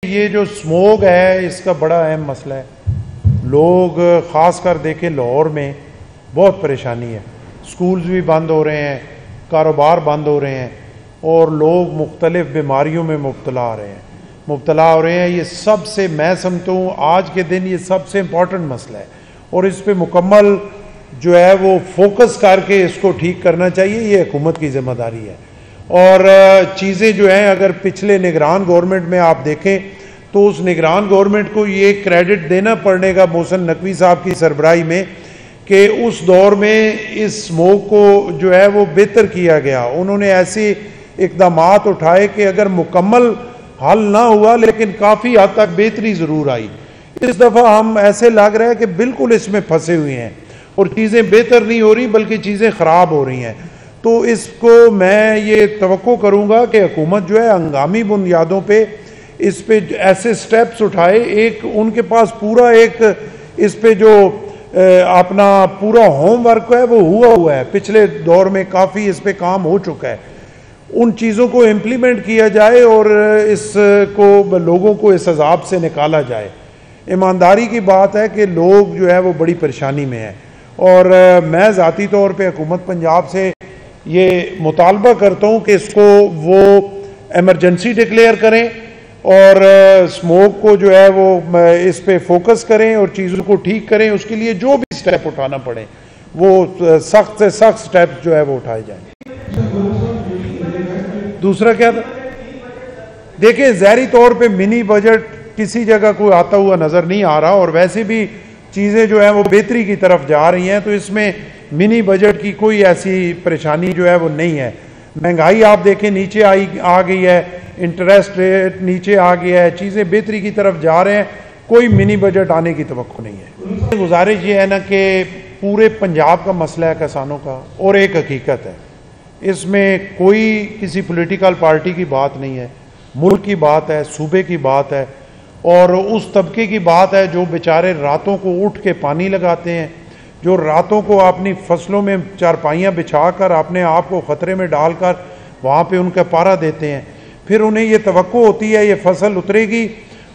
یہ جو سموگ ہے اس کا بڑا اہم مسئلہ ہے. لوگ خاص کر دیکھیں لاہور میں بہت پریشانی ہے. سکولز بھی بند ہو رہے ہیں, کاروبار بند ہو رہے ہیں, اور لوگ مختلف بیماریوں میں مبتلا ہو رہے ہیں. یہ سب سے میں سمجھتا ہوں آج کے دن یہ سب سے امپورٹنٹ مسئلہ ہے, اور اس پہ مکمل جو ہے وہ فوکس کر کے اس کو ٹھیک کرنا چاہیے. یہ حکومت کی ذمہ داری ہے. اور چیزیں جو ہیں اگر پچھلے نگران گورنمنٹ میں آپ دیکھیں تو اس نگران گورنمنٹ کو یہ کریڈٹ دینا پڑنے کا محسن نقوی صاحب کی سربراہی میں کہ اس دور میں اس سموگ کو جو ہے وہ بہتر کیا گیا. انہوں نے ایسے اقدامات اٹھائے کہ اگر مکمل حل نہ ہوا لیکن کافی حد تک بہتری ضرور آئی. اس دفعہ ہم ایسے لگ رہا ہے کہ بالکل اس میں پھنسے ہوئے ہیں اور چیزیں بہتر نہیں ہو رہی بلکہ چیزیں خراب ہو رہی ہیں. تو اس کو میں یہ توقع کروں گا کہ حکومت جو ہے ہنگامی بنیادوں پہ اس پہ ایسے سٹیپس اٹھائے. ایک ان کے پاس پورا ایک اس پہ جو اپنا پورا ہوم ورک ہے وہ ہوا ہے. پچھلے دور میں کافی اس پہ کام ہو چکا ہے. ان چیزوں کو امپلیمنٹ کیا جائے اور اس کو لوگوں کو اس عذاب سے نکالا جائے. ایمانداری کی بات ہے کہ لوگ جو ہے وہ بڑی پریشانی میں ہیں, اور میں ذاتی طور پہ حکومت پنجاب سے یہ مطالبہ کرتا ہوں کہ اس کو وہ ایمرجنسی ڈکلیئر کریں اور سموگ کو جو ہے وہ اس پہ فوکس کریں اور چیزوں کو ٹھیک کریں. اس کے لیے جو بھی سٹیپ اٹھانا پڑے وہ سخت سے سخت سٹیپ جو ہے وہ اٹھائے جائیں. دوسرا کیا تھا؟ دیکھیں ظاہری طور پہ منی بجٹ کسی جگہ کوئی آتا ہوا نظر نہیں آ رہا, اور ویسے بھی چیزیں جو ہیں وہ بہتری کی طرف جا رہی ہیں, تو اس میں منی بجٹ کی کوئی ایسی پریشانی جو ہے وہ نہیں ہے. مہنگائی آپ دیکھیں نیچے آ گئی ہے, انٹرسٹ ریٹ نیچے آ گیا ہے, چیزیں بہتری کی طرف جا رہے ہیں, کوئی منی بجٹ آنے کی توقع نہیں ہے. گزارش یہ ہے نا کہ پورے پنجاب کا مسئلہ ہے کسانوں کا, اور ایک حقیقت ہے اس میں کوئی کسی پولیٹیکل پارٹی کی بات نہیں ہے, ملک کی بات ہے, صوبے کی بات ہے, اور اس طبقے کی بات ہے جو بیچارے راتوں کو اٹھ کے پانی لگاتے ہیں, جو راتوں کو اپنی فصلوں میں چارپائیاں بچھا کر اپنے آپ کو خطرے میں ڈال کر وہاں پہ ان کا پارا دیتے ہیں. پھر انہیں یہ توقع ہوتی ہے یہ فصل اترے گی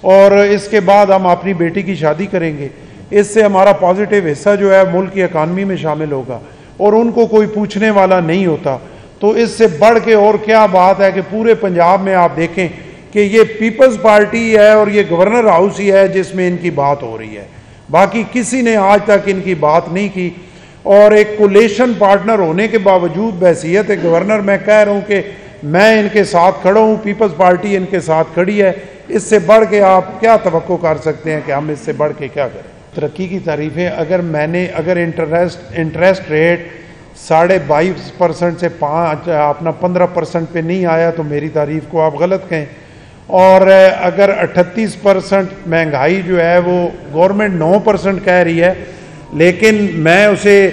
اور اس کے بعد ہم اپنی بیٹی کی شادی کریں گے, اس سے ہمارا پازیٹیو حصہ جو ہے ملک کی اکانومی میں شامل ہوگا, اور ان کو کوئی پوچھنے والا نہیں ہوتا. تو اس سے بڑھ کے اور کیا بات ہے کہ پورے پنجاب میں آپ دیکھیں کہ یہ پیپلز پارٹی ہے اور یہ گورنر ہاؤس ہی ہے جس میں ان کی بات ہو رہی ہے, باقی کسی نے آج تک ان کی بات نہیں کی. اور ایک کولیشن پارٹنر ہونے کے باوجود بحیثیت گورنر میں کہہ رہا ہوں کہ میں ان کے ساتھ کھڑا ہوں, پیپلز پارٹی ان کے ساتھ کھڑی ہے. اس سے بڑھ کے آپ کیا توقع کر سکتے ہیں کہ ہم اس سے بڑھ کے کیا کریں؟ ترقی کی تعریفیں اگر انٹرسٹ ریٹ 22.5% سے 15% پہ نہیں آیا تو میری تعریف کو آپ غلط کہیں. اور اگر 38% مہنگائی جو ہے وہ گورنمنٹ 9% کہہ رہی ہے, لیکن میں اسے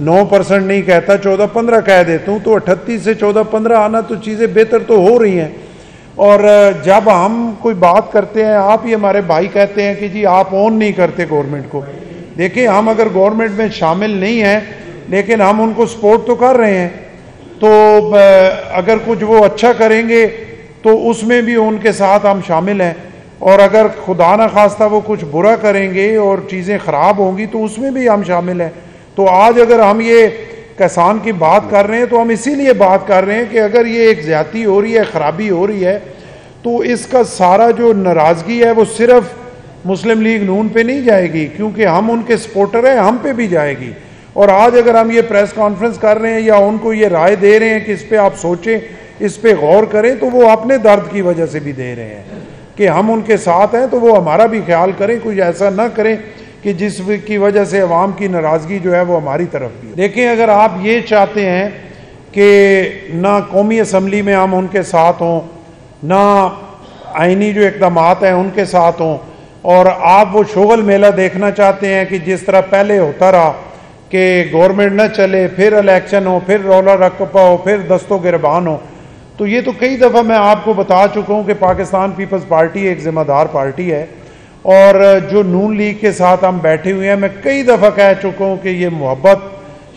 9% نہیں کہتا, 14-15 کہہ دیتا ہوں, تو 38 سے 14-15 آنا تو چیزیں بہتر تو ہو رہی ہیں. اور جب ہم کوئی بات کرتے ہیں, آپ ہی ہمارے بھائی کہتے ہیں کہ جی آپ اون نہیں کرتے گورنمنٹ کو. دیکھیں ہم اگر گورنمنٹ میں شامل نہیں ہیں لیکن ہم ان کو سپورٹ تو کر رہے ہیں, تو اگر کچھ وہ اچھا کریں گے تو اس میں بھی ان کے ساتھ ہم شامل ہیں, اور اگر خدا نہ خواستہ وہ کچھ برا کریں گے اور چیزیں خراب ہوں گی تو اس میں بھی ہم شامل ہیں. تو آج اگر ہم یہ کسان کی بات کر رہے ہیں تو ہم اسی لیے بات کر رہے ہیں کہ اگر یہ ایک زیادتی ہو رہی ہے, خرابی ہو رہی ہے, تو اس کا سارا جو ناراضگی ہے وہ صرف مسلم لیگ نون پہ نہیں جائے گی, کیونکہ ہم ان کے سپورٹر ہیں, ہم پہ بھی جائے گی. اور آج اگر ہم یہ پریس کانفرنس کر رہے ہیں یا ان کو یہ رائے دے رہے ہیں کہ اس پہ آپ سوچیں, اس پہ غور کریں, تو وہ اپنے درد کی وجہ سے بھی دے رہے ہیں کہ ہم ان کے ساتھ ہیں, تو وہ ہمارا بھی خیال کریں, کچھ ایسا نہ کریں کہ جس کی وجہ سے عوام کی ناراضگی جو ہے وہ ہماری طرف بھی. دیکھیں اگر آپ یہ چاہتے ہیں کہ نہ قومی اسمبلی میں ہم ان کے ساتھ ہوں, نہ آئینی جو اقدامات ہیں ان کے ساتھ ہوں, اور آپ وہ شغل میلہ دیکھنا چاہتے ہیں کہ جس طرح پہلے ہوتا رہا کہ گورنمنٹ نہ چلے, پھر الیکشن ہو, پھر رولا رکپا ہو, پھر دست و گربان ہو, تو یہ تو کئی دفعہ میں آپ کو بتا چکا ہوں کہ پاکستان پیپلز پارٹی ایک ذمہ دار پارٹی ہے, اور جو نون لیگ کے ساتھ ہم بیٹھے ہوئے ہیں, میں کئی دفعہ کہہ چکا ہوں کہ یہ محبت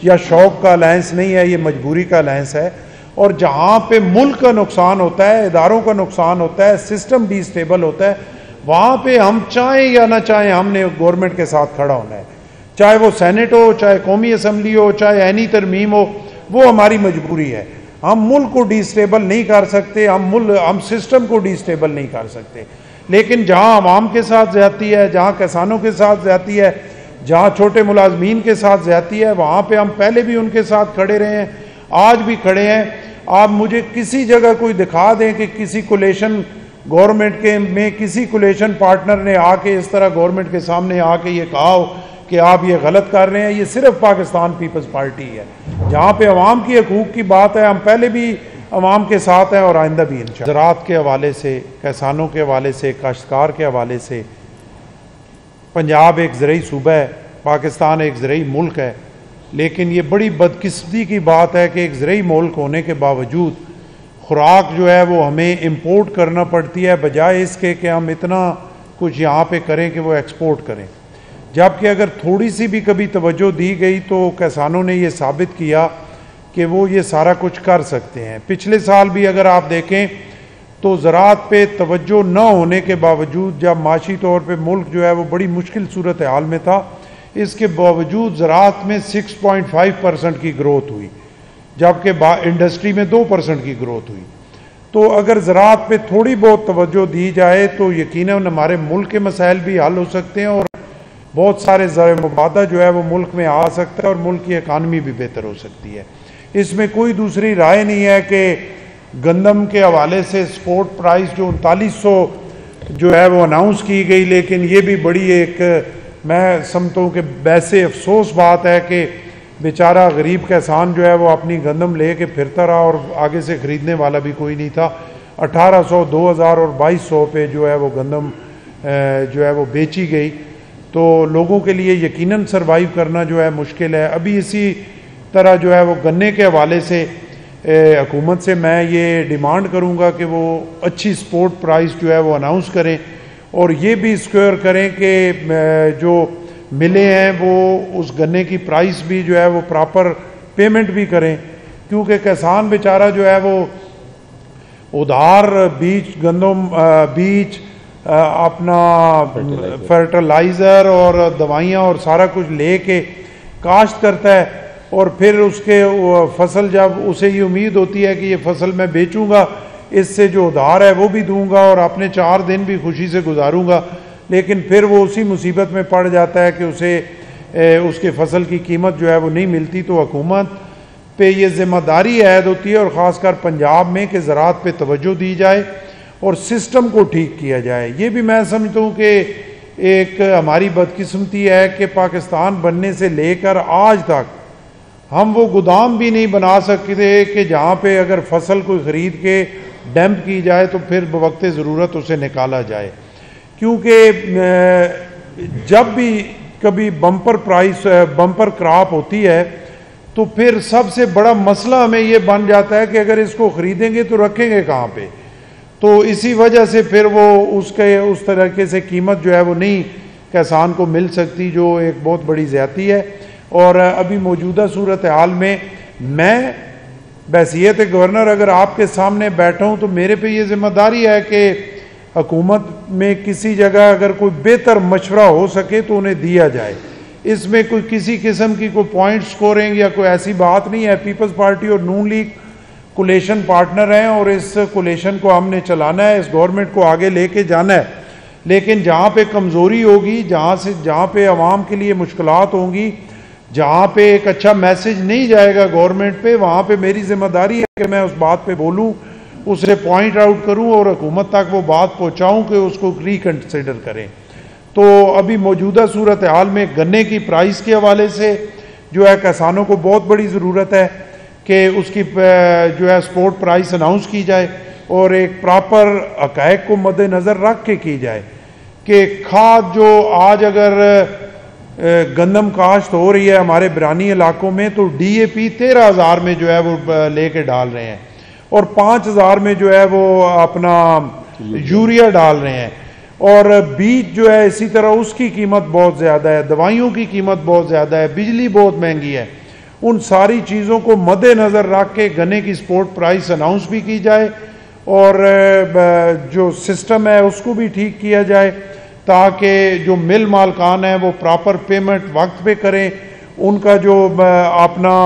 یا شوق کا الائنس نہیں ہے, یہ مجبوری کا الائنس ہے. اور جہاں پہ ملک کا نقصان ہوتا ہے، اداروں کا نقصان ہوتا ہے، سسٹم ڈی اسٹیبل ہوتا ہے، وہاں پہ ہم چاہیں یا نہ چاہیں ہم نے گورنمنٹ کے ساتھ کھڑا ہونا ہے، چاہے وہ سینٹ ہو، چاہے قومی اسمبلی ہو، چاہے عینی ترمیم ہو، وہ ہماری مجبوری ہے۔ ہم ملک کو ڈی اسٹیبل نہیں کر سکتے، ہم سسٹم کو ڈی اسٹیبل نہیں کر سکتے، لیکن جہاں عوام کے ساتھ زیادتی ہے، جہاں کسانوں کے ساتھ زیادتی ہے، جہاں چھوٹے ملازمین کے ساتھ زیادتی ہے، وہاں پہ ہم پہلے بھی ان کے ساتھ کھڑے رہے ہیں، آج بھی کھڑے ہیں۔ آپ مجھے کسی جگہ کوئی دکھا دیں کہ کسی کولیشن گورنمنٹ کے میں کسی کولیشن پارٹنر نے آ کے اس طرح گورنمنٹ کے سامنے آ کے یہ کہا ہو کہ آپ یہ غلط کر رہے ہیں۔ یہ صرف پاکستان پیپلز پارٹی ہے، جہاں پہ عوام کی حقوق کی بات ہے، ہم پہلے بھی عوام کے ساتھ ہیں اور آئندہ بھی انشاءاللہ۔ زراعت کے حوالے سے، کسانوں کے حوالے سے، کاشتکار کے حوالے سے، پنجاب ایک زرعی صوبہ ہے، پاکستان ایک زرعی ملک ہے، لیکن یہ بڑی بدقسمتی کی بات ہے کہ ایک زرعی ملک ہونے کے باوجود خوراک جو ہے وہ ہمیں امپورٹ کرنا پڑتی ہے، بجائے اس کے کہ ہم اتنا کچھ یہاں پہ کریں کہ وہ ایکسپورٹ کریں۔ جبکہ اگر تھوڑی سی بھی کبھی توجہ دی گئی تو کسانوں نے یہ ثابت کیا کہ وہ یہ سارا کچھ کر سکتے ہیں۔ پچھلے سال بھی اگر آپ دیکھیں تو زراعت پہ توجہ نہ ہونے کے باوجود، جب معاشی طور پہ ملک جو ہے وہ بڑی مشکل صورتحال میں تھا، اس کے باوجود زراعت میں 6.5% کی گروتھ ہوئی، جبکہ انڈسٹری میں 2% کی گروتھ ہوئی۔ تو اگر زراعت پہ تھوڑی بہت توجہ دی جائے تو یقیناً ہمارے ملک کے مسائل بھی حل ہو سکتے ہیں اور بہت سارے زرعی مبادہ جو ہے وہ ملک میں آ سکتا ہے اور ملک کی اکانومی بھی بہتر ہو سکتی ہے۔ اس میں کوئی دوسری رائے نہیں ہے کہ گندم کے حوالے سے سپورٹ پرائس جو 3900 جو ہے وہ اناؤنس کی گئی، لیکن یہ بھی بڑی ایک میں سمجھتا ہوں کہ ویسے افسوس بات ہے کہ بیچارہ غریب کسان جو ہے وہ اپنی گندم لے کے پھرتا رہا اور آگے سے خریدنے والا بھی کوئی نہیں تھا۔ 1800، 2000 اور 2200 پہ جو ہے وہ گندم جو ہے وہ بیچی گئی، تو لوگوں کے لیے یقیناً سروائیو کرنا جو ہے مشکل ہے۔ ابھی اسی طرح جو ہے وہ گنے کے حوالے سے حکومت سے میں یہ ڈیمانڈ کروں گا کہ وہ اچھی سپورٹ پرائس جو ہے وہ اناؤنس کریں اور یہ بھی اسکیور کریں کہ جو ملے ہیں وہ اس گنے کی پرائس بھی جو ہے وہ پراپر پیمنٹ بھی کریں، کیونکہ کسان بیچارہ جو ہے وہ ادھار بیج، گندم بیج، اپنا فرٹیلائزر اور دوائیاں اور سارا کچھ لے کے کاشت کرتا ہے، اور پھر اس کے فصل جب اسے یہ امید ہوتی ہے کہ یہ فصل میں بیچوں گا، اس سے جو ادھار ہے وہ بھی دوں گا اور اپنے 4 دن بھی خوشی سے گزاروں گا، لیکن پھر وہ اسی مصیبت میں پڑ جاتا ہے کہ اسے اس کے فصل کی قیمت جو ہے وہ نہیں ملتی۔ تو حکومت پہ یہ ذمہ داری عائد ہوتی ہے اور خاص کر پنجاب میں کہ زراعت پہ توجہ دی جائے اور سسٹم کو ٹھیک کیا جائے۔ یہ بھی میں سمجھتا ہوں کہ ایک ہماری بدقسمتی ہے کہ پاکستان بننے سے لے کر آج تک ہم وہ گودام بھی نہیں بنا سکتے کہ جہاں پہ اگر فصل کوئی خرید کے ڈمپ کی جائے تو پھر بوقت ضرورت اسے نکالا جائے، کیونکہ جب بھی کبھی بمپر کراپ ہوتی ہے تو پھر سب سے بڑا مسئلہ ہمیں یہ بن جاتا ہے کہ اگر اس کو خریدیں گے تو رکھیں گے کہاں پہ، تو اسی وجہ سے پھر وہ اس طریقے سے قیمت جو ہے وہ نہیں کسان کو مل سکتی، جو ایک بہت بڑی زیادتی ہے۔ اور ابھی موجودہ صورتحال میں میں بحیثیت گورنر اگر آپ کے سامنے بیٹھا ہوں تو میرے پہ یہ ذمہ داری ہے کہ حکومت میں کسی جگہ اگر کوئی بہتر مشورہ ہو سکے تو انہیں دیا جائے۔ اس میں کوئی کسی قسم کی کوئی پوائنٹ سکورنگ یا کوئی ایسی بات نہیں ہے۔ پیپلز پارٹی اور نون لیگ کولیشن پارٹنر ہیں اور اس کولیشن کو ہم نے چلانا ہے، اس گورنمنٹ کو آگے لے کے جانا ہے، لیکن جہاں پہ کمزوری ہوگی، جہاں پہ عوام کے لیے مشکلات ہوں گی، جہاں پہ ایک اچھا میسج نہیں جائے گا گورنمنٹ پہ، وہاں پہ میری ذمہ داری ہے کہ میں اس بات پہ بولوں، اسے پوائنٹ آؤٹ کروں اور حکومت تک وہ بات پہنچاؤں کہ اس کو ریکنسیڈر کریں۔ تو ابھی موجودہ صورتحال میں گنے کی پرائس کے حوالے سے جو ہے کسانوں کو بہت بڑی ضرورت ہے کہ اس کی جو ہے سپورٹ پرائس اناؤنس کی جائے اور ایک پراپر حقائق کو مد نظر رکھ کے کی جائے کہ کھاد جو آج اگر گندم کاشت ہو رہی ہے ہمارے برانی علاقوں میں تو ڈی اے پی 13,000 میں جو ہے وہ لے کے ڈال رہے ہیں اور 5,000 میں جو ہے وہ اپنا یوریا ڈال رہے ہیں، اور بیج جو ہے اسی طرح اس کی قیمت بہت زیادہ ہے، دوائیوں کی قیمت بہت زیادہ ہے، بجلی بہت مہنگی ہے، ان ساری چیزوں کو مد نظر رکھ کے گنے کی سپورٹ پرائس اناؤنس بھی کی جائے اور جو سسٹم ہے اس کو بھی ٹھیک کیا جائے تاکہ جو مل مالکان ہیں وہ پراپر پیمنٹ وقت پہ کریں. ان کا جو اپنا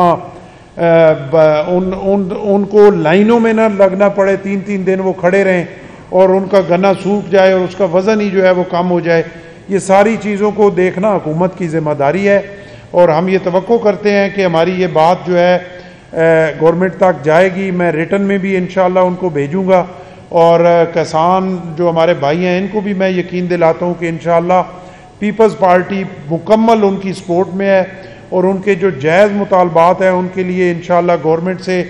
ان کو لائنوں میں نہ لگنا پڑے, 3 دن وہ کھڑے رہیں اور ان کا گنا سوکھ جائے اور اس کا وزن ہی جو ہے وہ کم ہو جائے. یہ ساری چیزوں کو دیکھنا حکومت کی ذمہ داری ہے اور ہم یہ توقع کرتے ہیں کہ ہماری یہ بات جو ہے گورنمنٹ تک جائے گی. میں ریٹن میں بھی انشاءاللہ ان کو بھیجوں گا اور کسان جو ہمارے بھائی ہیں ان کو بھی میں یقین دلاتا ہوں کہ انشاءاللہ پیپلز پارٹی مکمل ان کی سپورٹ میں ہے اور ان کے جو جائز مطالبات ہیں ان کے لیے انشاءاللہ گورنمنٹ سے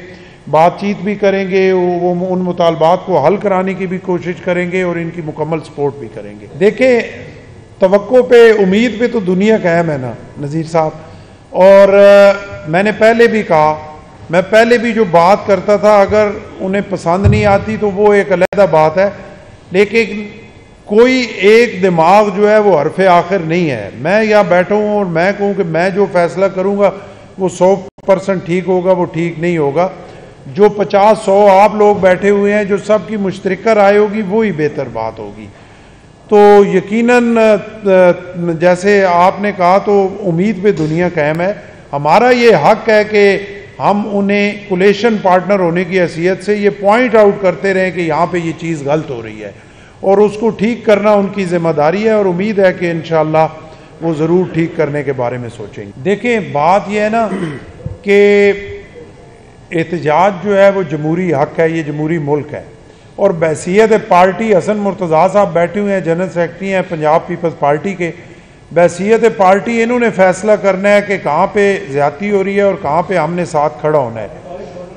بات چیت بھی کریں گے, وہ ان مطالبات کو حل کرانے کی بھی کوشش کریں گے اور ان کی مکمل سپورٹ بھی کریں گے. دیکھیں توقع پہ امید پہ تو دنیا قائم ہے نا نذیر صاحب, اور میں نے پہلے بھی کہا, میں پہلے بھی جو بات کرتا تھا اگر انہیں پسند نہیں آتی تو وہ ایک علیحدہ بات ہے, لیکن کوئی ایک دماغ جو ہے وہ حرف آخر نہیں ہے. میں یہاں بیٹھا ہوں اور میں کہوں کہ میں جو فیصلہ کروں گا وہ 100% ٹھیک ہوگا, وہ ٹھیک نہیں ہوگا. جو 50-100 آپ لوگ بیٹھے ہوئے ہیں جو سب کی مشترکہ رائے ہوگی وہی بہتر بات ہوگی. تو یقیناً جیسے آپ نے کہا تو امید پہ دنیا قائم ہے. ہمارا یہ حق ہے کہ ہم انہیں کولیشن پارٹنر ہونے کی حیثیت سے یہ پوائنٹ آؤٹ کرتے رہیں کہ یہاں پہ یہ چیز غلط ہو رہی ہے اور اس کو ٹھیک کرنا ان کی ذمہ داری ہے, اور امید ہے کہ انشاءاللہ وہ ضرور ٹھیک کرنے کے بارے میں سوچیں گے. دیکھیں بات یہ ہے نا کہ احتجاج جو ہے وہ جمہوری حق ہے, یہ جمہوری ملک ہے, اور بحیثیت پارٹی حسن مرتضیٰ صاحب بیٹھے ہوئے ہیں, جنرل سیکرٹری ہیں پنجاب پیپلز پارٹی کے. بحیثیت پارٹی انہوں نے فیصلہ کرنا ہے کہ کہاں پہ زیادتی ہو رہی ہے اور کہاں پہ ہم نے ساتھ کھڑا ہونا ہے.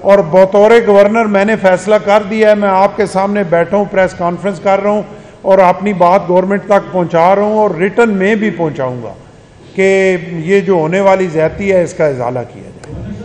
اور بطور گورنر میں نے فیصلہ کر دیا ہے, میں آپ کے سامنے بیٹھا ہوں, پریس کانفرنس کر رہا ہوں اور اپنی بات گورنمنٹ تک پہنچا رہا ہوں اور ریٹن میں بھی پہنچاؤں گا کہ یہ جو ہونے والی زیادتی ہے اس کا ازالہ کیا